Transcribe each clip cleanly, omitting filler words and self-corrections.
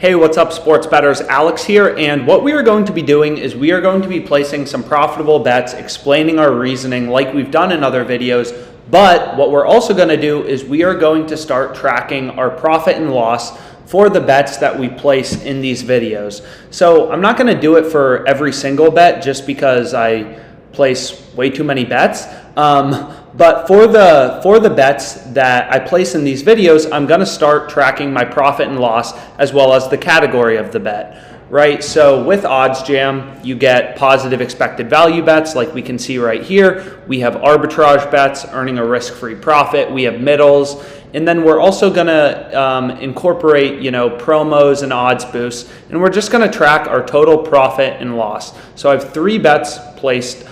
Hey, what's up, sports bettors? Alex here, and what we are going to be doing is we are going to be placing some profitable bets, explaining our reasoning like we've done in other videos, but what we're also going to do is we are going to start tracking our profit and loss for the bets that we place in these videos. So I'm not going to do it for every single bet just because I place way too many bets. But for the bets that I place in these videos, I'm going to start tracking my profit and loss as well as the category of the bet, right? So with OddsJam, you get positive expected value bets like we can see right here. We have arbitrage bets, earning a risk-free profit. We have middles. And then we're also going to incorporate, promos and odds boosts. And we're just going to track our total profit and loss. So I have 3 bets placed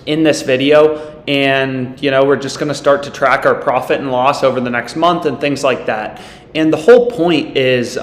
in this video. And, we're just going to start to track our profit and loss over the next month and things like that. And the whole point is,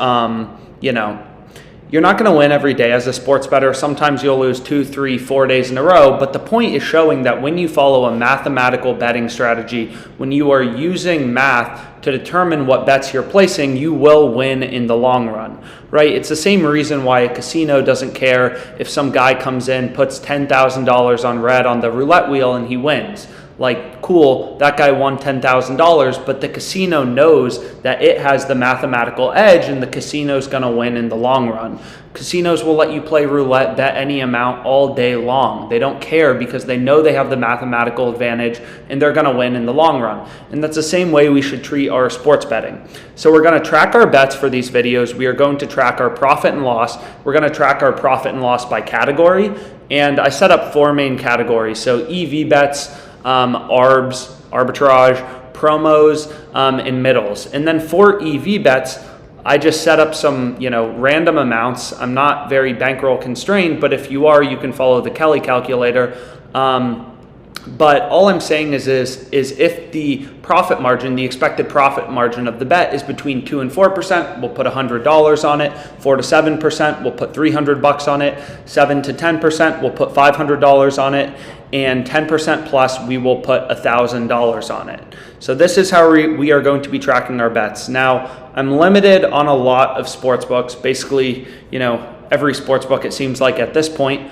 you're not going to win every day as a sports bettor. Sometimes you'll lose 2, 3, 4 days in a row. But the point is showing that when you follow a mathematical betting strategy, when you are using math to determine what bets you're placing, you will win in the long run, right? It's the same reason why a casino doesn't care if some guy comes in, puts $10,000 on red on the roulette wheel and he wins. Like, cool, that guy won $10,000, but the casino knows that it has the mathematical edge and the casino's gonna win in the long run. Casinos will let you play roulette, bet any amount all day long. They don't care because they know they have the mathematical advantage and they're gonna win in the long run. And that's the same way we should treat our sports betting. So we're gonna track our bets for these videos. We are going to track our profit and loss. We're gonna track our profit and loss by category. And I set up 4 main categories. So EV bets, ARBs, arbitrage, promos, and middles. And then for EV bets, I just set up some, random amounts. I'm not very bankroll constrained, but if you are, you can follow the Kelly calculator. But all I'm saying is if the profit margin, the expected profit margin of the bet is between 2 and 4%, we'll put $100 on it. 4 to 7%, we'll put $300 on it. 7 to 10%, we'll put $500 on it. And 10% plus, we will put $1,000 on it. So this is how we are going to be tracking our bets. Now, I'm limited on a lot of sports books. Basically, every sports book it seems like at this point.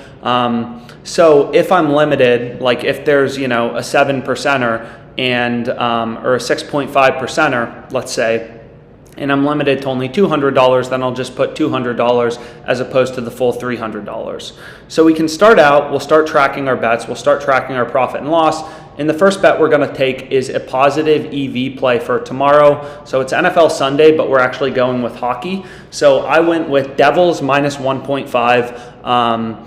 So if I'm limited, like if there's, a 7%er and or a 6.5%er, let's say, and I'm limited to only $200, then I'll just put $200 as opposed to the full $300. So we can start out, we'll start tracking our bets, we'll start tracking our profit and loss. And the first bet we're gonna take is a positive EV play for tomorrow. So it's NFL Sunday, but we're actually going with hockey. So I went with Devils minus 1.5,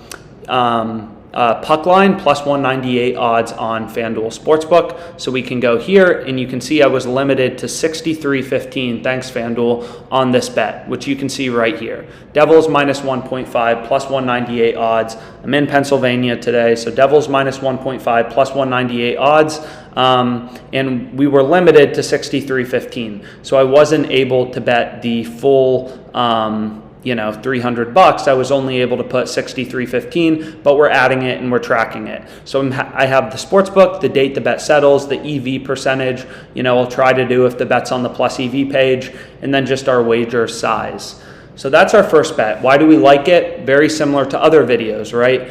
puck line plus 198 odds on Fanduel Sportsbook. So we can go here and you can see I was limited to 63.15, thanks Fanduel, on this bet, which you can see right here. Devils minus 1.5 plus 198 odds. I'm in Pennsylvania today, so Devils minus 1.5 plus 198 odds. And we were limited to 63.15. So I wasn't able to bet the full $300. I was only able to put 63.15, but we're adding it and we're tracking it. So I have the sports book, the date the bet settles, the EV percentage, I'll try to do if the bet's on the plus EV page, and then just our wager size. So that's our first bet. Why do we like it? Very similar to other videos, right?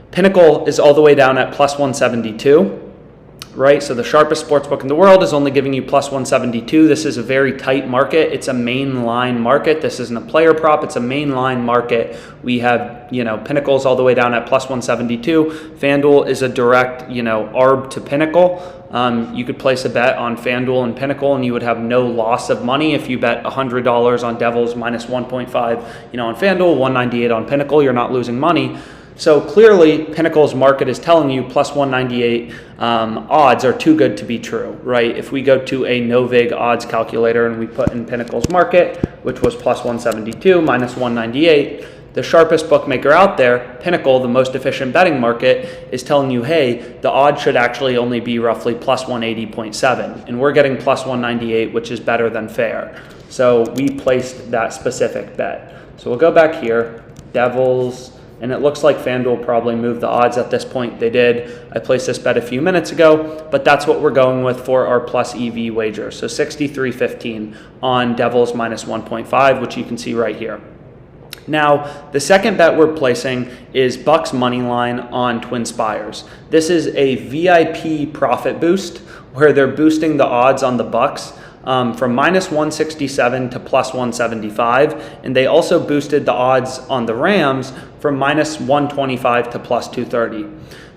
Pinnacle is all the way down at plus 172. Right, so the sharpest sports book in the world is only giving you plus 172. This is a very tight market. It's a main line market. This isn't a player prop. It's a main line market. We have, Pinnacle's all the way down at plus 172. FanDuel is a direct, ARB to Pinnacle. You could place a bet on FanDuel and Pinnacle and you would have no loss of money if you bet $100 on Devils minus 1.5, on FanDuel, 198 on Pinnacle. You're not losing money. So clearly, Pinnacle's market is telling you plus 198 odds are too good to be true, right? If we go to a no-vig odds calculator and we put in Pinnacle's market, which was plus 172 minus 198, the sharpest bookmaker out there, Pinnacle, the most efficient betting market, is telling you, hey, the odds should actually only be roughly plus 180.7, and we're getting plus 198, which is better than fair. So we placed that specific bet. So we'll go back here, Devils and it looks like Fanduel probably moved the odds at this point. They did. I placed this bet a few minutes ago, but that's what we're going with for our plus EV wager. So 63.15 on Devils minus 1.5, which you can see right here. Now, the second bet we're placing is Bucks money line on Twinspires. This is a VIP profit boost where they're boosting the odds on the Bucks from minus 167 to plus 175, and they also boosted the odds on the Rams from minus 125 to plus 230.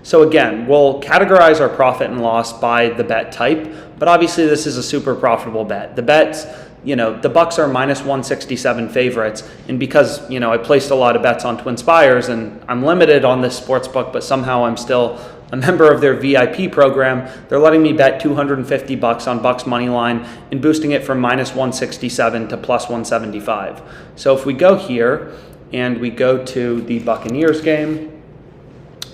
So again, we'll categorize our profit and loss by the bet type, but obviously this is a super profitable bet. The bets, the Bucks are minus 167 favorites, and because, I placed a lot of bets on Twinspires and I'm limited on this sports book, but somehow I'm still a member of their VIP program, they're letting me bet $250 on Bucks money line and boosting it from minus 167 to plus 175. So if we go here and we go to the Buccaneers game,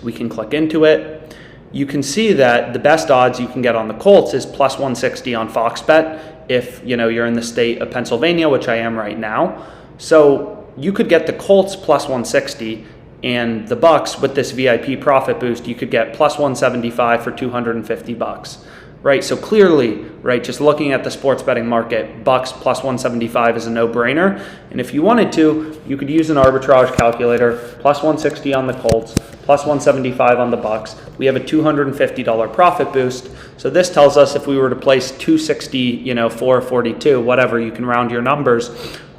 we can click into it. You can see that the best odds you can get on the Colts is plus 160 on Fox Bet if you're in the state of Pennsylvania, which I am right now. So you could get the Colts plus 160, and the Bucks with this VIP profit boost, you could get plus 175 for $250, right? So clearly, right, just looking at the sports betting market, Bucks plus 175 is a no-brainer. And if you wanted to, you could use an arbitrage calculator, plus 160 on the Colts, plus 175 on the Bucks. We have a $250 profit boost. So this tells us if we were to place 260, 442, whatever, you can round your numbers,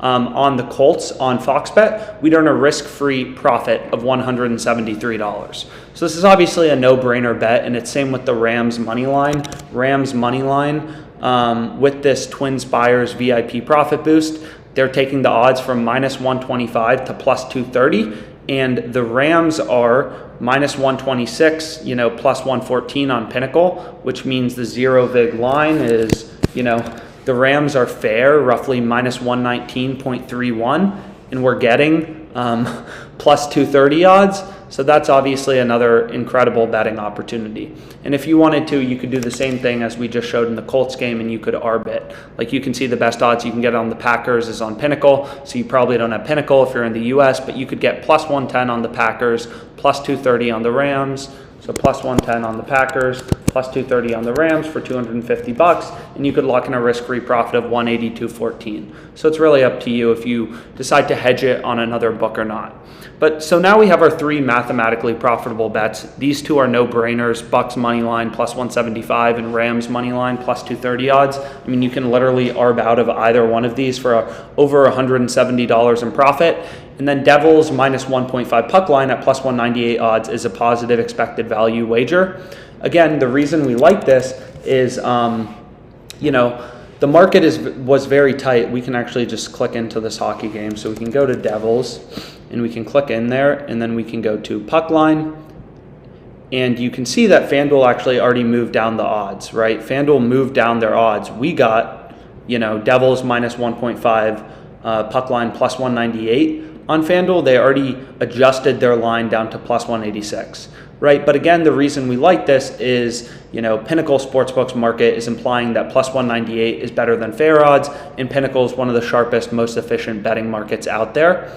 on the Colts on Fox Bet, we'd earn a risk-free profit of $173. So this is obviously a no-brainer bet, and it's same with the Rams money line. Rams money line with this Twinspires VIP profit boost, they're taking the odds from minus 125 to plus 230, and the Rams are minus 126, plus 114 on Pinnacle, which means the zero vig line is, the Rams are fair, roughly minus 119.31, and we're getting plus 230 odds. So that's obviously another incredible betting opportunity. And if you wanted to, you could do the same thing as we just showed in the Colts game, and you could arbit. Like you can see the best odds you can get on the Packers is on Pinnacle. So you probably don't have Pinnacle if you're in the US, but you could get plus 110 on the Packers, plus 230 on the Rams. So plus 110 on the Packers, plus 230 on the Rams for $250, and you could lock in a risk-free profit of 182.14. So it's really up to you if you decide to hedge it on another book or not. But so now we have our three mathematically profitable bets. These two are no-brainers: Bucks money line plus 175 and Rams money line plus 230 odds. I mean, you can literally arb out of either one of these for over $170 in profit. And then Devils minus 1.5 puck line at plus 198 odds is a positive expected value wager. Again, the reason we like this is, the market was very tight. We can actually just click into this hockey game. So we can go to Devils and we can click in there, and then we can go to puck line. And you can see that Fanduel actually already moved down the odds, right? Fanduel moved down their odds. We got, Devils minus 1.5, puck line plus 198. On Fanduel, they already adjusted their line down to plus 186, right? But again, the reason we like this is, Pinnacle Sportsbooks market is implying that plus 198 is better than fair odds, and Pinnacle is one of the sharpest, most efficient betting markets out there.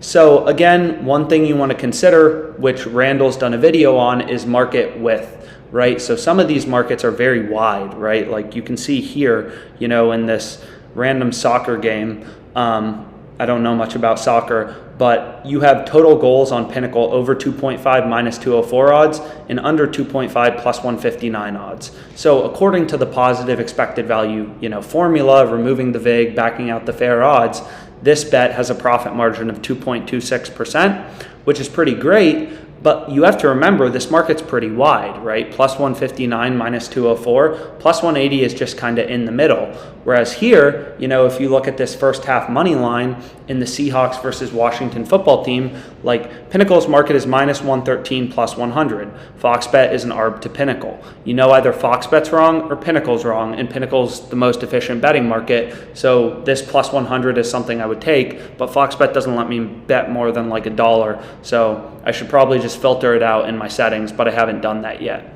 So again, one thing you want to consider, which Randall's done a video on, is market width, right? So some of these markets are very wide, right? Like you can see here, in this random soccer game, I don't know much about soccer, but you have total goals on Pinnacle over 2.5 minus 204 odds and under 2.5 plus 159 odds. So according to the positive expected value, formula, removing the vig, backing out the fair odds, this bet has a profit margin of 2.26%, which is pretty great. But you have to remember, this market's pretty wide, right? Plus 159 minus 204, plus 180 is just kind of in the middle. Whereas here, if you look at this first half money line in the Seahawks versus Washington football team, like Pinnacle's market is minus 113 plus 100. Fox Bet is an arb to Pinnacle. Either Fox Bet's wrong or Pinnacle's wrong, and Pinnacle's the most efficient betting market. So this plus 100 is something I would take, but Fox Bet doesn't let me bet more than like $1. So I should probably just filter it out in my settings, but I haven't done that yet.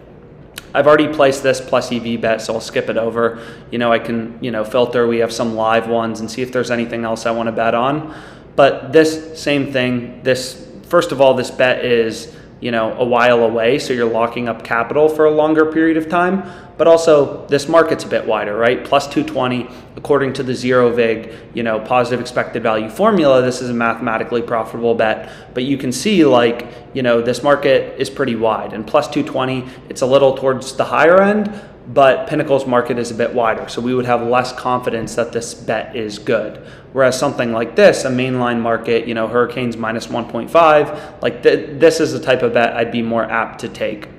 I've already placed this plus EV bet, so I'll skip it over. I can, filter. We have some live ones and see if there's anything else I want to bet on. But this same thing, this first of all, this bet is, a while away, so you're locking up capital for a longer period of time. But also, this market's a bit wider, right? Plus 220, according to the zero vig, positive expected value formula. This is a mathematically profitable bet. But you can see, this market is pretty wide. And plus 220, it's a little towards the higher end, but Pinnacle's market is a bit wider. So we would have less confidence that this bet is good. Whereas something like this, a mainline market, Hurricanes minus 1.5, this is the type of bet I'd be more apt to take.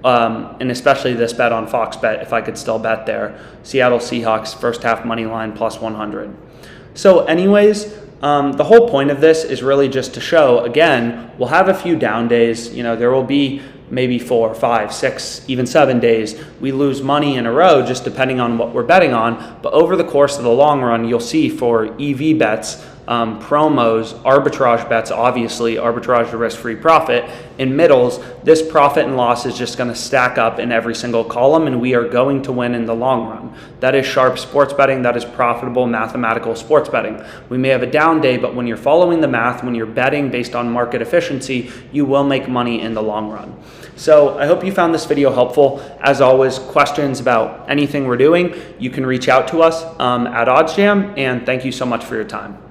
And especially this bet on Fox Bet, if I could still bet there. Seattle Seahawks first half money line plus 100. So anyways, the whole point of this is really just to show, again, we'll have a few down days. There will be maybe 4, 5, 6, even 7 days. We lose money in a row just depending on what we're betting on. But over the course of the long run, you'll see for EV bets, promos, arbitrage bets, obviously, arbitrage to risk-free profit, in middles, this profit and loss is just going to stack up in every single column, and we are going to win in the long run. That is sharp sports betting. That is profitable mathematical sports betting. We may have a down day, but when you're following the math, when you're betting based on market efficiency, you will make money in the long run. So I hope you found this video helpful. As always, questions about anything we're doing, you can reach out to us at OddsJam, and thank you so much for your time.